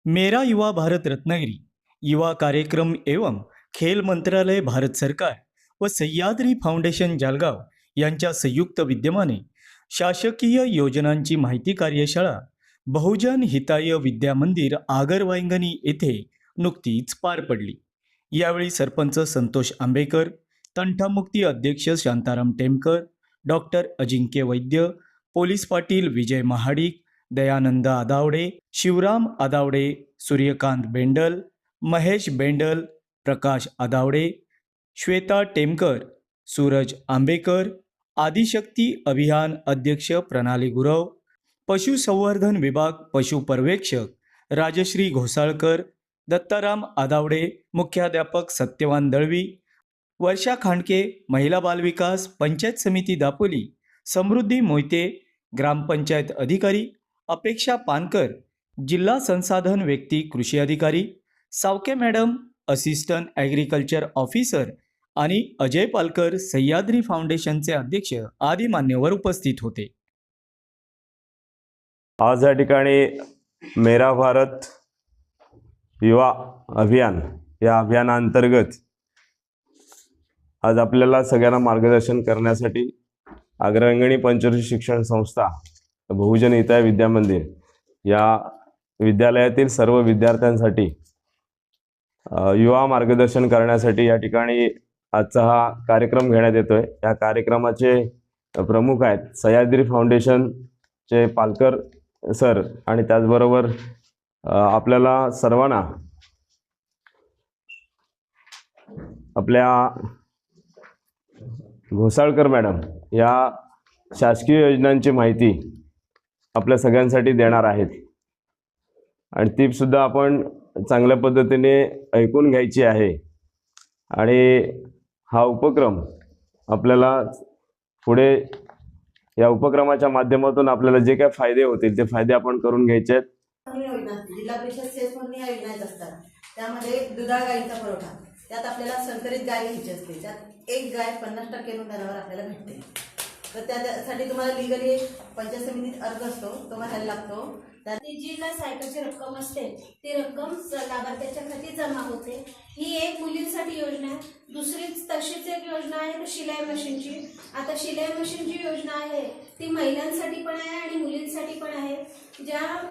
मेरा युवा भारत रत्नागिरी युवा कार्यक्रम एवं खेल मंत्रालय भारत सरकार व सह्याद्री फाउंडेशन जळगाव यांच्या संयुक्त विद्यमाने शासकीय योजनांची माहिती कार्यशाळा बहुजन हिताय विद्या मंदिर आगरवांगणी येथे नुकतीच पार पडली। यावेळी सरपंच संतोष आंबेकर, तंटामुक्ती अध्यक्ष शांताराम टेमकर, डॉक्टर अजिंक्य वैद्य, पोलीस पाटील विजय महाडिक, दयानंद आदावडे, शिवराम आदावडे, सूर्यकांत बेंडल, महेश बेंडल, प्रकाश आदावडे, श्वेता टेमकर, सूरज आंबेकर, आदिशक्ती अभियान अध्यक्ष प्रणाली गुरव, पशुसंवर्धन विभाग पशु पर्यवेक्षक राजश्री घोसाळकर, दत्ताराम आदावडे, मुख्याध्यापक सत्यवान दळवी, वर्षा खांडके, महिला बालविकास पंचायत समिती दापोली, समृद्धी मोहिते, ग्रामपंचायत अधिकारी अपेक्षा पानकर, जिल्हा संसाधन व्यक्ती कृषी अधिकारी सावके मॅडम, असिस्टंट ॲग्रिकल्चर ऑफिसर आणि अजय पालकर, सह्याद्री फाउंडेशनचे अध्यक्ष आदी मान्यवर उपस्थित होते। आज या ठिकाणी मेरा भारत युवा अभियान या अभियानांतर्गत आज आपल्याला सगळ्यांना मार्गदर्शन करण्यासाठी अग्रगणी पंचवर्षीय शिक्षण संस्था बहुजन हिताय विद्या मंदिर या विद्यालयातील सर्व विद्यार्थ्यांसाठी युवा मार्गदर्शन करण्यासाठी या ठिकाणी आजचा हा कार्यक्रम घेण्यात येतोय। या कार्यक्रमाचे प्रमुख आहेत सह्याद्री फाउंडेशनचे पालकर सर आणि त्याचबरोबर आपल्याला सर्वांना आपल्या घोसाळकर मॅडम या शासकीय योजनांची माहिती आपल्या सगळ्यांसाठी देणार आहेत आणि ती सुद्धा आपण चांगल्या पद्धतीने ऐकून घ्यायची आहे आणि हा उपक्रम आपल्याला पुढे या उपक्रमाच्या माध्यमातून आपल्याला जे काही फायदे होतील ते फायदे आपण करून घ्यायचे आहेत। जिल्हा परिषद सेस म्हणून या योजना असतात, त्यामध्ये दुधाळ गाईचा पुरवठा, त्यात आपल्याला संकरित गाय घ्यायची असते, त्यात एक गाय 50% अनुदानावर आपल्याला भेटते। तर त्यासाठी तुम्हाला लिगली पंचायत समितीत अर्ज असतो, तो भरायला लागतो। ती जी सायकलची रक्कम असते ती रक्कम लाभार्थ्याच्या खाती जमा होते। ही एक मुलींसाठी योजना आहे। दुसरी तशीच एक योजना आहे शिलाई मशीनची। आता शिलाई मशीन जी योजना आहे ती महिलांसाठी पण आहे आणि मुलींसाठी पण आहे। ज्या